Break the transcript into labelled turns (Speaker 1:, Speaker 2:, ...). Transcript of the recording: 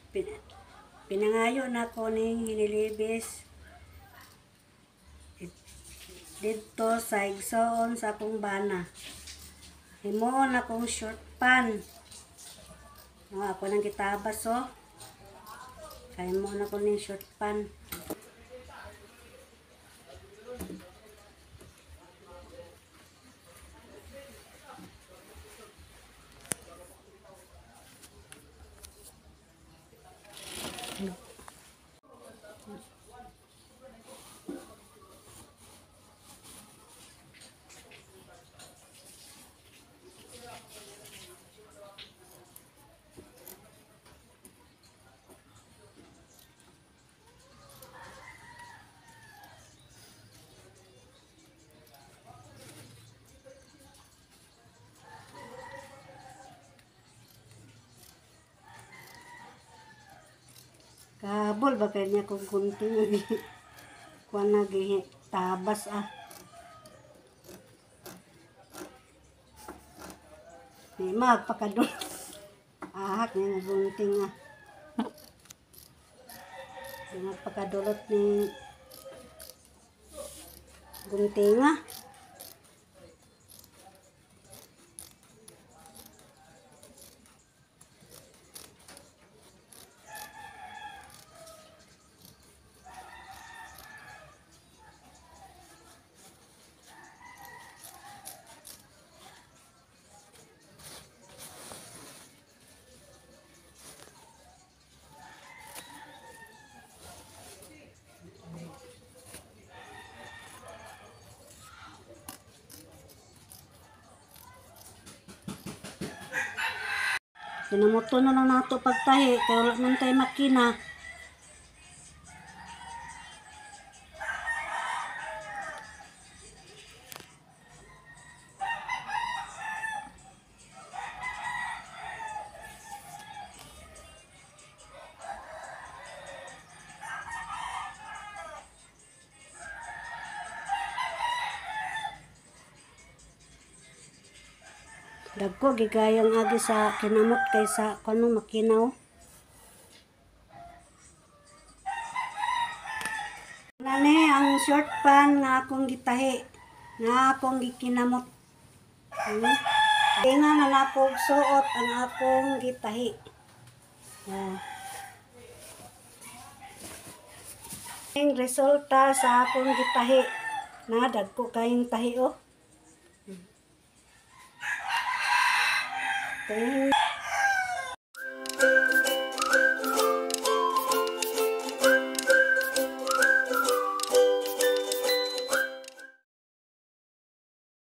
Speaker 1: Pinangayo na ko ning hinilibis dito sa igsoon sa akong bana. Himuon akong short pan. No, ako nang gitabas kaya mo na ko ning short pan. Kabol ba kanya kung kunting kuha na tabas May magpakadul. Ahak nga bunting magpakadulot ni gunting Sinamuto na lang nato pagtahi kaya wala man tayo makina. Dagko gigayang agi sa kinamot kaysa kano makinaw. Nani ang short pan nga akong gitahi, nga akong gikinamot. Tinga na nakog suot ang akong gitahi. Ang resulta sa akong gitahi, na dagko kayong tahi